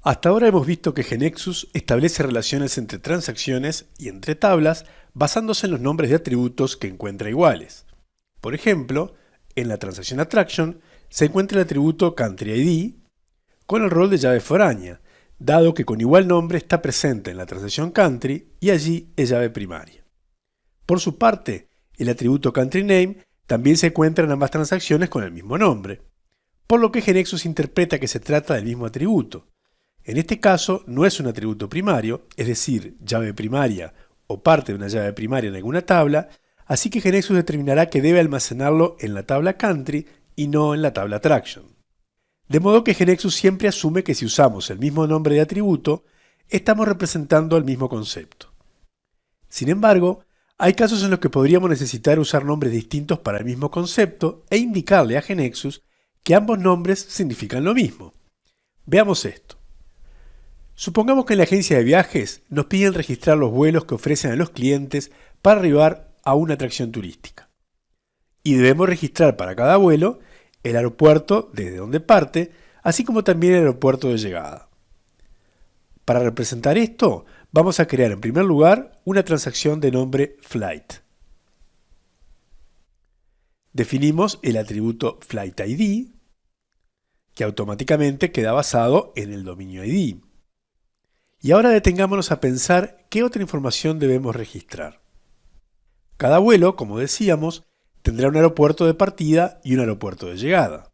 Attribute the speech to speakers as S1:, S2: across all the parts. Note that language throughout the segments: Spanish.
S1: Hasta ahora hemos visto que GeneXus establece relaciones entre transacciones y entre tablas basándose en los nombres de atributos que encuentra iguales. Por ejemplo, en la transacción Attraction se encuentra el atributo CountryID con el rol de llave foránea, dado que con igual nombre está presente en la transacción Country y allí es llave primaria. Por su parte, el atributo CountryName también se encuentra en ambas transacciones con el mismo nombre, por lo que GeneXus interpreta que se trata del mismo atributo. En este caso, no es un atributo primario, es decir, llave primaria o parte de una llave primaria en alguna tabla, así que GeneXus determinará que debe almacenarlo en la tabla Country y no en la tabla Attraction. De modo que GeneXus siempre asume que si usamos el mismo nombre de atributo, estamos representando el mismo concepto. Sin embargo, hay casos en los que podríamos necesitar usar nombres distintos para el mismo concepto e indicarle a GeneXus que ambos nombres significan lo mismo. Veamos esto. Supongamos que en la agencia de viajes nos piden registrar los vuelos que ofrecen a los clientes para arribar a una atracción turística. Y debemos registrar para cada vuelo el aeropuerto desde donde parte, así como también el aeropuerto de llegada. Para representar esto, vamos a crear en primer lugar una transacción de nombre Flight. Definimos el atributo FlightID, que automáticamente queda basado en el dominio ID. Y ahora detengámonos a pensar qué otra información debemos registrar. Cada vuelo, como decíamos, tendrá un aeropuerto de partida y un aeropuerto de llegada.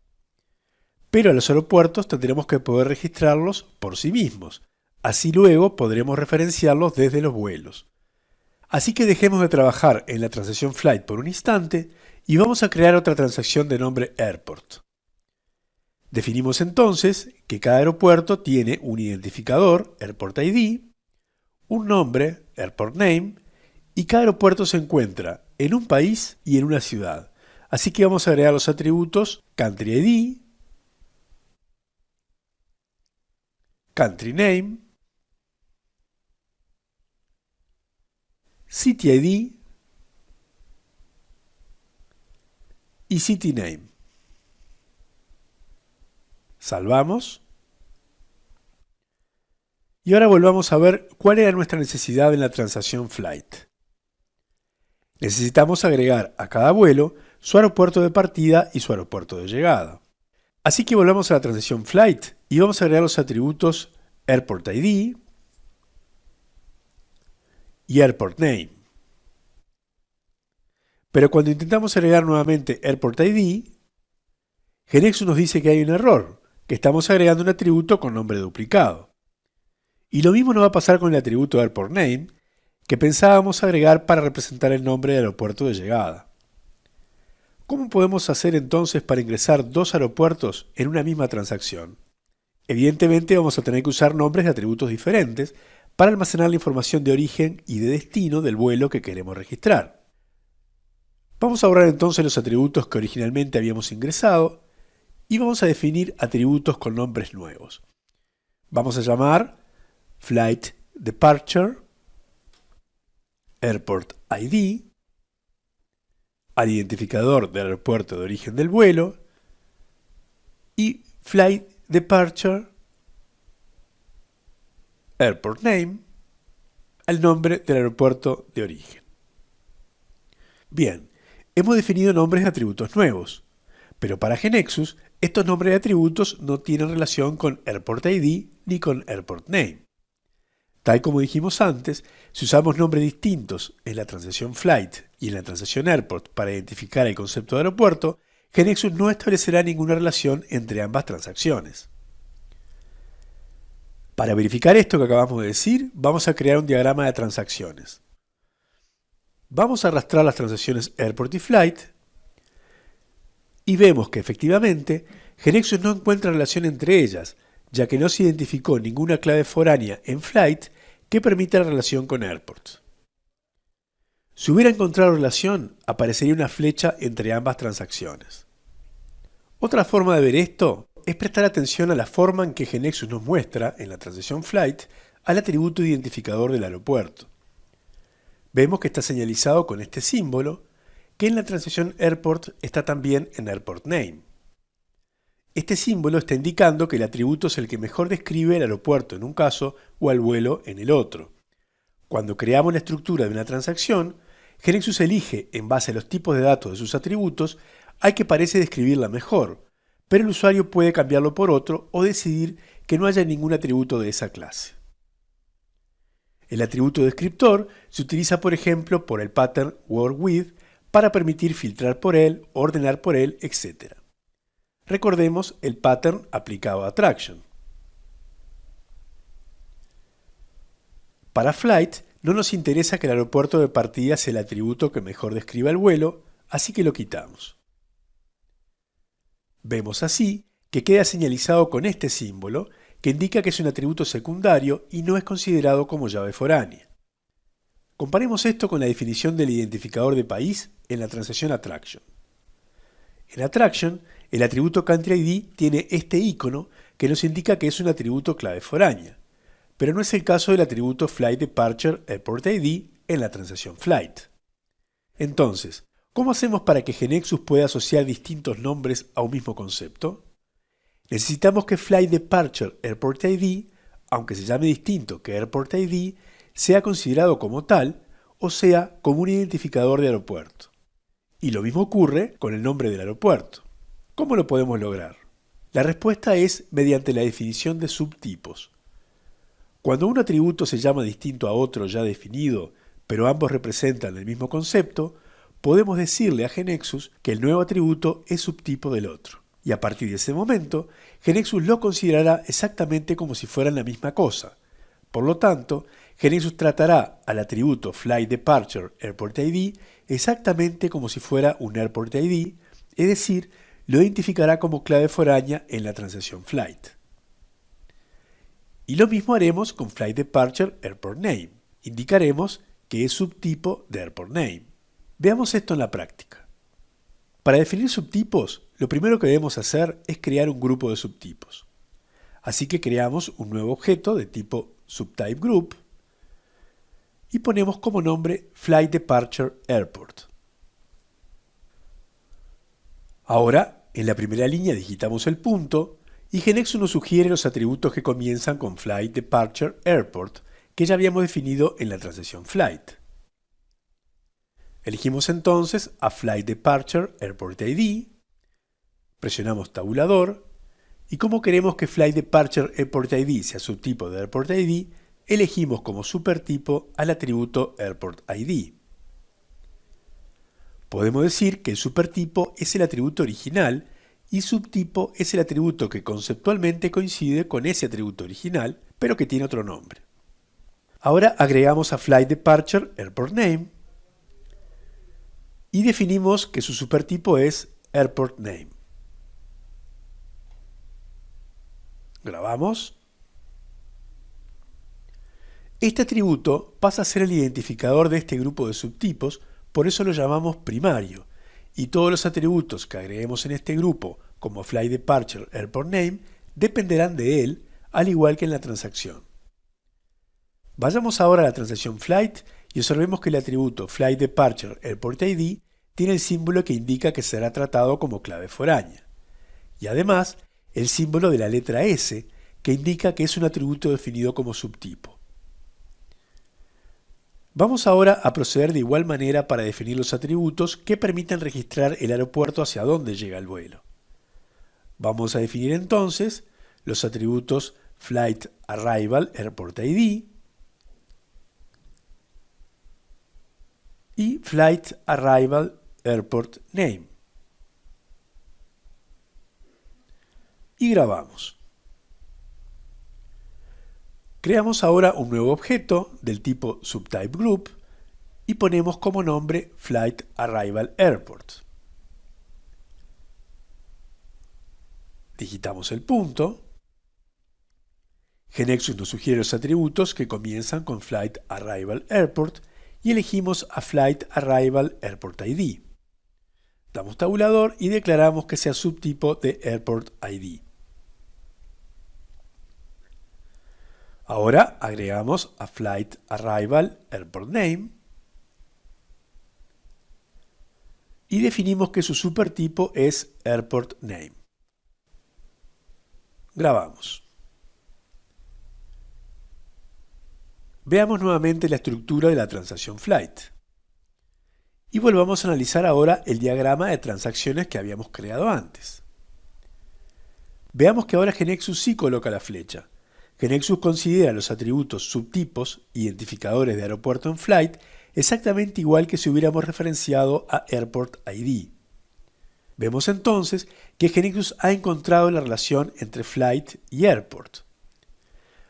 S1: Pero a los aeropuertos tendremos que poder registrarlos por sí mismos. Así luego podremos referenciarlos desde los vuelos. Así que dejemos de trabajar en la transacción Flight por un instante y vamos a crear otra transacción de nombre Airport. Definimos entonces que cada aeropuerto tiene un identificador, Airport ID, un nombre, Airport Name, y cada aeropuerto se encuentra en un país y en una ciudad. Así que vamos a agregar los atributos Country ID, Country Name, City ID y City Name. Salvamos. Y ahora volvamos a ver cuál era nuestra necesidad en la transacción Flight. Necesitamos agregar a cada vuelo su aeropuerto de partida y su aeropuerto de llegada. Así que volvamos a la transacción Flight y vamos a agregar los atributos Airport ID y Airport Name. Pero cuando intentamos agregar nuevamente Airport ID, GeneXus nos dice que hay un error, que estamos agregando un atributo con nombre duplicado. Y lo mismo nos va a pasar con el atributo Airport Name, que pensábamos agregar para representar el nombre del aeropuerto de llegada. ¿Cómo podemos hacer entonces para ingresar dos aeropuertos en una misma transacción? Evidentemente vamos a tener que usar nombres de atributos diferentes para almacenar la información de origen y de destino del vuelo que queremos registrar. Vamos a borrar entonces los atributos que originalmente habíamos ingresado y vamos a definir atributos con nombres nuevos. Vamos a llamar Flight Departure, Airport ID, al identificador del aeropuerto de origen del vuelo, y Flight Departure, Airport Name, al nombre del aeropuerto de origen. Bien, hemos definido nombres de atributos nuevos, pero para GeneXus estos nombres de atributos no tienen relación con Airport ID ni con Airport Name. Tal como dijimos antes, si usamos nombres distintos en la transacción Flight y en la transacción Airport para identificar el concepto de aeropuerto, GeneXus no establecerá ninguna relación entre ambas transacciones. Para verificar esto que acabamos de decir, vamos a crear un diagrama de transacciones. Vamos a arrastrar las transacciones Airport y Flight y vemos que efectivamente GeneXus no encuentra relación entre ellas, ya que no se identificó ninguna clave foránea en Flight que permita la relación con Airports. Si hubiera encontrado relación, aparecería una flecha entre ambas transacciones. Otra forma de ver esto es prestar atención a la forma en que GeneXus nos muestra, en la transacción Flight, al atributo identificador del aeropuerto. Vemos que está señalizado con este símbolo, que en la transacción Airport está también en Airport Name. Este símbolo está indicando que el atributo es el que mejor describe el aeropuerto en un caso o al vuelo en el otro. Cuando creamos la estructura de una transacción, GeneXus elige, en base a los tipos de datos de sus atributos, al que parece describirla mejor, pero el usuario puede cambiarlo por otro o decidir que no haya ningún atributo de esa clase. El atributo descriptor se utiliza, por ejemplo, por el pattern wordWidth para permitir filtrar por él, ordenar por él, etc. Recordemos el pattern aplicado a attraction. Para flight no nos interesa que el aeropuerto de partida sea el atributo que mejor describa el vuelo, así que lo quitamos. Vemos así que queda señalizado con este símbolo que indica que es un atributo secundario y no es considerado como llave foránea. Comparemos esto con la definición del identificador de país en la transacción attraction. En attraction, el atributo Country ID tiene este icono que nos indica que es un atributo clave foránea, pero no es el caso del atributo Flight Departure Airport ID en la transacción Flight. Entonces, ¿cómo hacemos para que GeneXus pueda asociar distintos nombres a un mismo concepto? Necesitamos que Flight Departure Airport ID, aunque se llame distinto que Airport ID, sea considerado como tal, o sea, como un identificador de aeropuerto. Y lo mismo ocurre con el nombre del aeropuerto. ¿Cómo lo podemos lograr? La respuesta es mediante la definición de subtipos. Cuando un atributo se llama distinto a otro ya definido, pero ambos representan el mismo concepto, podemos decirle a GeneXus que el nuevo atributo es subtipo del otro. Y a partir de ese momento, GeneXus lo considerará exactamente como si fueran la misma cosa. Por lo tanto, GeneXus tratará al atributo Flight Departure Airport ID exactamente como si fuera un Airport ID, es decir, lo identificará como clave foránea en la transacción Flight. Y lo mismo haremos con Flight Departure Airport Name. Indicaremos que es subtipo de Airport Name. Veamos esto en la práctica. Para definir subtipos, lo primero que debemos hacer es crear un grupo de subtipos. Así que creamos un nuevo objeto de tipo subtypeGroup y ponemos como nombre Flight Departure Airport. Ahora, en la primera línea digitamos el punto y GeneXus nos sugiere los atributos que comienzan con Flight Departure Airport que ya habíamos definido en la transacción Flight. Elegimos entonces a Flight Departure Airport ID, presionamos tabulador y como queremos que Flight Departure Airport ID sea subtipo de Airport ID, elegimos como supertipo al atributo Airport ID. Podemos decir que el supertipo es el atributo original y subtipo es el atributo que conceptualmente coincide con ese atributo original, pero que tiene otro nombre. Ahora agregamos a Flight Departure Airport Name y definimos que su supertipo es Airport Name. Grabamos. Este atributo pasa a ser el identificador de este grupo de subtipos, por eso lo llamamos primario, y todos los atributos que agreguemos en este grupo, como Flight Departure Airport Name, dependerán de él, al igual que en la transacción. Vayamos ahora a la transacción Flight y observemos que el atributo Flight Departure Airport ID tiene el símbolo que indica que será tratado como clave foránea, y además el símbolo de la letra S, que indica que es un atributo definido como subtipo. Vamos ahora a proceder de igual manera para definir los atributos que permitan registrar el aeropuerto hacia donde llega el vuelo. Vamos a definir entonces los atributos Flight Arrival Airport ID y Flight Arrival Airport Name. Y grabamos. Creamos ahora un nuevo objeto del tipo subtypeGroup y ponemos como nombre Flight Arrival Airport. Digitamos el punto. GeneXus nos sugiere los atributos que comienzan con Flight Arrival Airport y elegimos a Flight Arrival Airport ID. Damos tabulador y declaramos que sea subtipo de Airport ID. Ahora agregamos a Flight Arrival Airport Name y definimos que su supertipo es Airport Name. Grabamos. Veamos nuevamente la estructura de la transacción flight. Y volvamos a analizar ahora el diagrama de transacciones que habíamos creado antes. Veamos que ahora GeneXus sí coloca la flecha. GeneXus considera los atributos subtipos, identificadores de aeropuerto en flight, exactamente igual que si hubiéramos referenciado a Airport ID. Vemos entonces que GeneXus ha encontrado la relación entre flight y airport.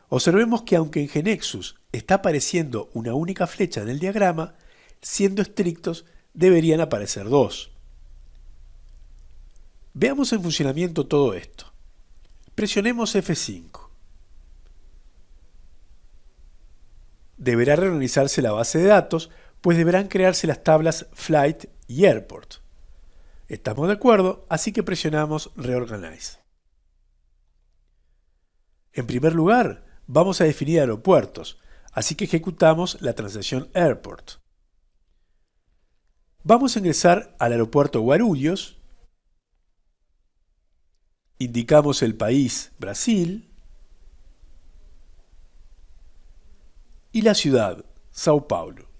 S1: Observemos que aunque en GeneXus está apareciendo una única flecha en el diagrama, siendo estrictos deberían aparecer dos. Veamos en funcionamiento todo esto. Presionemos F5. Deberá reorganizarse la base de datos, pues deberán crearse las tablas Flight y Airport. Estamos de acuerdo, así que presionamos Reorganize. En primer lugar, vamos a definir aeropuertos, así que ejecutamos la transacción Airport. Vamos a ingresar al aeropuerto Guarulhos, indicamos el país Brasil y la ciudad Sao Paulo.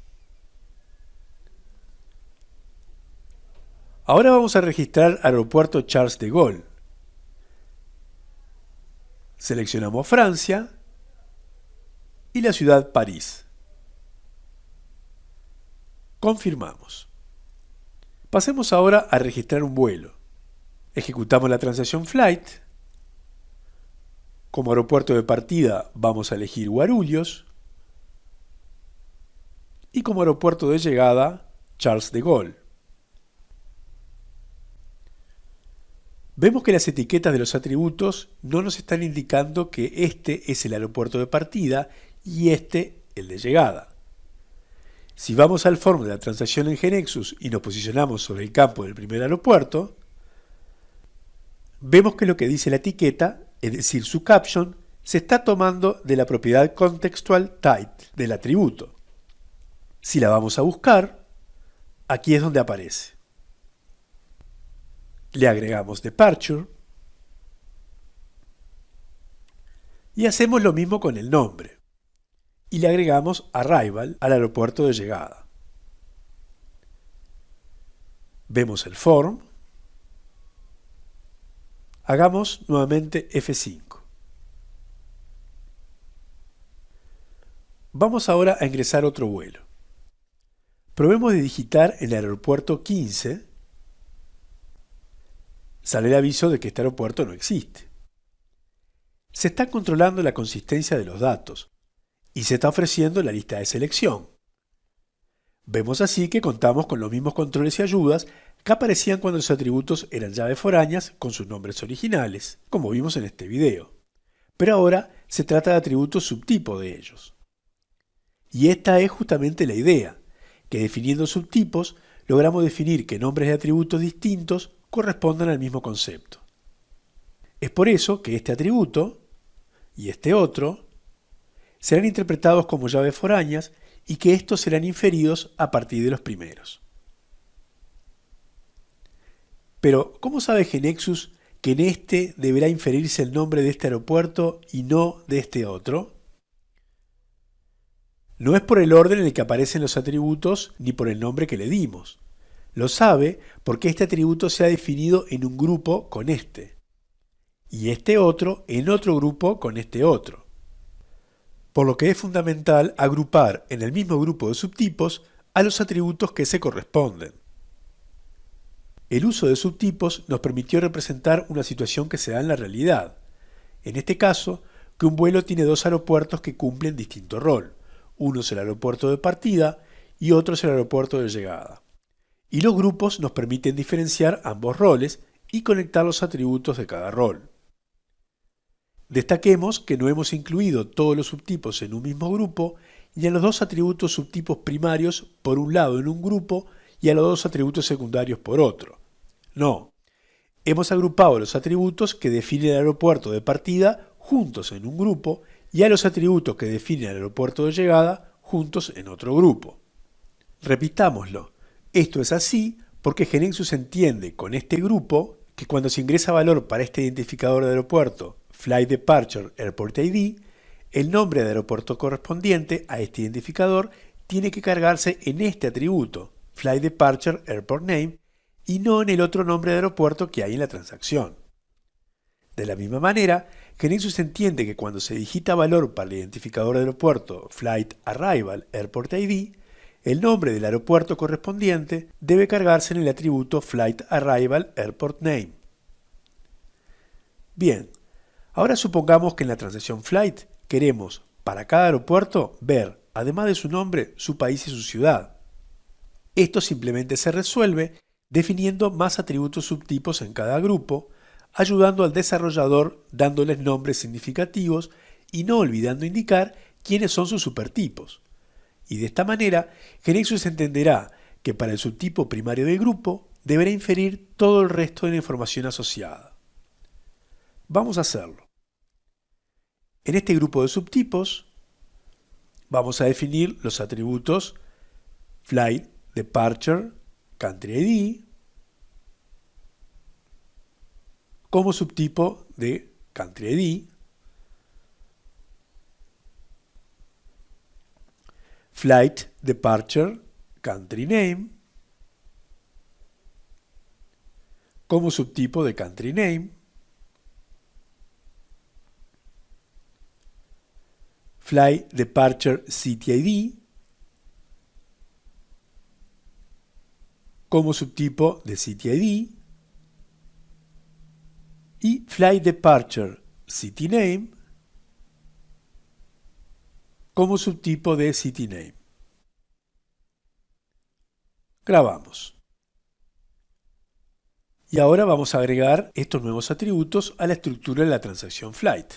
S1: Ahora vamos a registrar aeropuerto Charles de Gaulle. Seleccionamos Francia y la ciudad París. Confirmamos. Pasemos ahora a registrar un vuelo. Ejecutamos la transacción Flight. Como aeropuerto de partida vamos a elegir Guarulhos. Y como aeropuerto de llegada, Charles de Gaulle. Vemos que las etiquetas de los atributos no nos están indicando que este es el aeropuerto de partida y este el de llegada. Si vamos al form de la transacción en GeneXus y nos posicionamos sobre el campo del primer aeropuerto, vemos que lo que dice la etiqueta, es decir, su caption, se está tomando de la propiedad contextual type del atributo. Si la vamos a buscar, aquí es donde aparece. Le agregamos Departure y hacemos lo mismo con el nombre. Y le agregamos Arrival al aeropuerto de llegada. Vemos el form. Hagamos nuevamente F5. Vamos ahora a ingresar otro vuelo. Probemos de digitar en el aeropuerto 15. Sale el aviso de que este aeropuerto no existe. Se está controlando la consistencia de los datos y se está ofreciendo la lista de selección. Vemos así que contamos con los mismos controles y ayudas que aparecían cuando los atributos eran llaves foráneas con sus nombres originales, como vimos en este video. Pero ahora se trata de atributos subtipo de ellos. Y esta es justamente la idea, que definiendo subtipos logramos definir que nombres de atributos distintos correspondan al mismo concepto. Es por eso que este atributo y este otro serán interpretados como llaves foráneas y que estos serán inferidos a partir de los primeros. Pero, ¿cómo sabe GeneXus que en este deberá inferirse el nombre de este aeropuerto y no de este otro? No es por el orden en el que aparecen los atributos ni por el nombre que le dimos. Lo sabe porque este atributo se ha definido en un grupo con este, y este otro en otro grupo con este otro. Por lo que es fundamental agrupar en el mismo grupo de subtipos a los atributos que se corresponden. El uso de subtipos nos permitió representar una situación que se da en la realidad. En este caso, que un vuelo tiene dos aeropuertos que cumplen distinto rol. Uno es el aeropuerto de partida y otro es el aeropuerto de llegada. Y los grupos nos permiten diferenciar ambos roles y conectar los atributos de cada rol. Destaquemos que no hemos incluido todos los subtipos en un mismo grupo y a los dos atributos subtipos primarios por un lado en un grupo y a los dos atributos secundarios por otro. No, hemos agrupado los atributos que definen el aeropuerto de partida juntos en un grupo y a los atributos que definen el aeropuerto de llegada juntos en otro grupo. Repitámoslo. Esto es así porque GeneXus entiende con este grupo que cuando se ingresa valor para este identificador de aeropuerto Flight Departure Airport ID, el nombre de aeropuerto correspondiente a este identificador tiene que cargarse en este atributo, Flight Departure Airport Name, y no en el otro nombre de aeropuerto que hay en la transacción. De la misma manera, GeneXus entiende que cuando se digita valor para el identificador de aeropuerto Flight Arrival Airport ID, el nombre del aeropuerto correspondiente debe cargarse en el atributo Flight Arrival Airport Name. Bien, ahora supongamos que en la transacción Flight queremos, para cada aeropuerto, ver, además de su nombre, su país y su ciudad. Esto simplemente se resuelve definiendo más atributos subtipos en cada grupo, ayudando al desarrollador dándoles nombres significativos y no olvidando indicar quiénes son sus supertipos. Y de esta manera, GeneXus entenderá que para el subtipo primario del grupo deberá inferir todo el resto de la información asociada. Vamos a hacerlo. En este grupo de subtipos vamos a definir los atributos Flight, Departure, Country ID como subtipo de Country ID, Flight, Departure, Country Name como subtipo de Country Name, Flight Departure City ID como subtipo de City ID y Flight Departure City Name como subtipo de City Name. Grabamos. Y ahora vamos a agregar estos nuevos atributos a la estructura de la transacción Flight.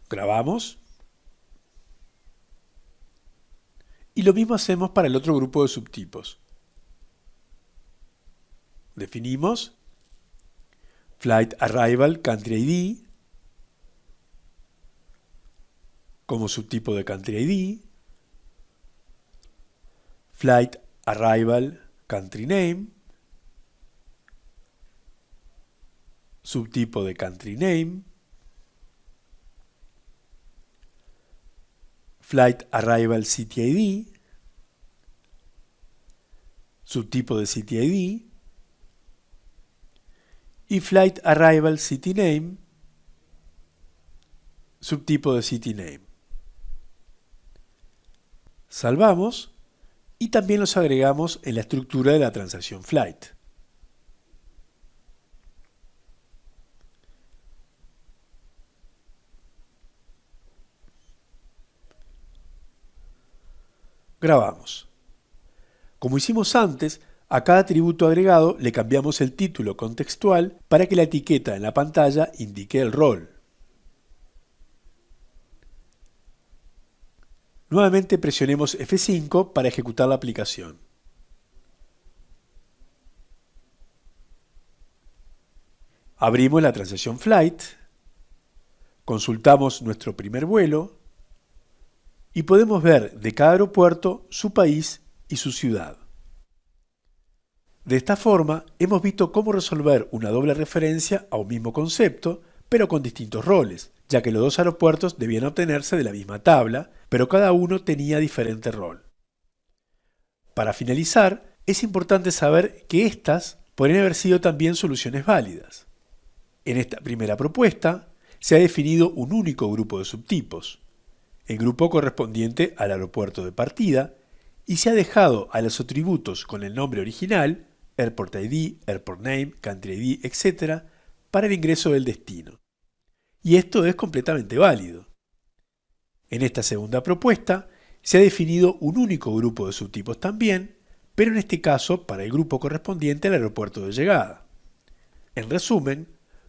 S1: Grabamos. Y lo mismo hacemos para el otro grupo de subtipos. Definimos Flight Arrival Country ID como subtipo de Country ID, Flight Arrival Country Name, subtipo de Country Name, Flight Arrival City ID, subtipo de City ID, y Flight Arrival City Name, subtipo de City Name. Salvamos y también los agregamos en la estructura de la transacción Flight. Grabamos. Como hicimos antes, a cada atributo agregado le cambiamos el título contextual para que la etiqueta en la pantalla indique el rol. Nuevamente presionemos F5 para ejecutar la aplicación. Abrimos la transacción Flight, consultamos nuestro primer vuelo y podemos ver de cada aeropuerto su país y su ciudad. De esta forma, hemos visto cómo resolver una doble referencia a un mismo concepto, pero con distintos roles, ya que los dos aeropuertos debían obtenerse de la misma tabla, pero cada uno tenía diferente rol. Para finalizar, es importante saber que estas podrían haber sido también soluciones válidas. En esta primera propuesta, se ha definido un único grupo de subtipos, el grupo correspondiente al aeropuerto de partida, y se ha dejado a los atributos con el nombre original, Airport ID, Airport Name, Country ID, etc., para el ingreso del destino. Y esto es completamente válido. En esta segunda propuesta, se ha definido un único grupo de subtipos también, pero en este caso para el grupo correspondiente al aeropuerto de llegada. En resumen,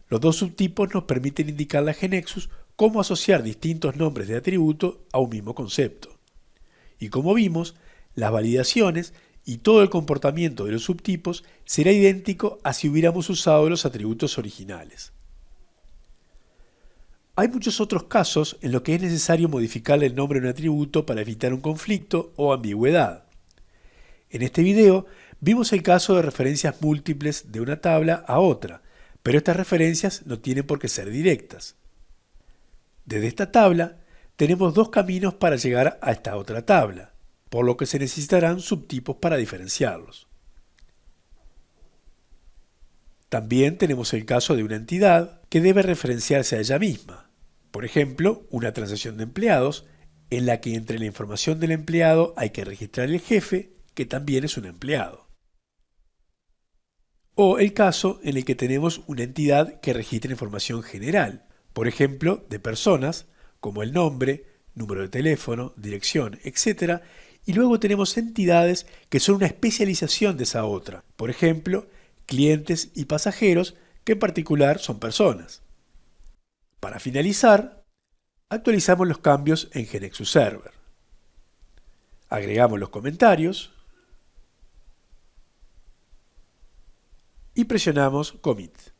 S1: los dos subtipos nos permiten indicarle a GeneXus cómo asociar distintos nombres de atributo a un mismo concepto. Y como vimos, las validaciones y todo el comportamiento de los subtipos será idéntico a si hubiéramos usado los atributos originales. Hay muchos otros casos en los que es necesario modificarle el nombre de un atributo para evitar un conflicto o ambigüedad. En este video Vimos el caso de referencias múltiples de una tabla a otra, pero estas referencias no tienen por qué ser directas. Desde esta tabla tenemos dos caminos para llegar a esta otra tabla, por lo que se necesitarán subtipos para diferenciarlos. También tenemos el caso de una entidad que debe referenciarse a ella misma. Por ejemplo, una transacción de empleados en la que entre la información del empleado hay que registrar el jefe, que también es un empleado. O el caso en el que tenemos una entidad que registra información general, por ejemplo, de personas, como el nombre, número de teléfono, dirección, etc. Y luego tenemos entidades que son una especialización de esa otra, por ejemplo, clientes y pasajeros, que en particular son personas. Para finalizar, actualizamos los cambios en GeneXus Server. Agregamos los comentarios y presionamos Commit.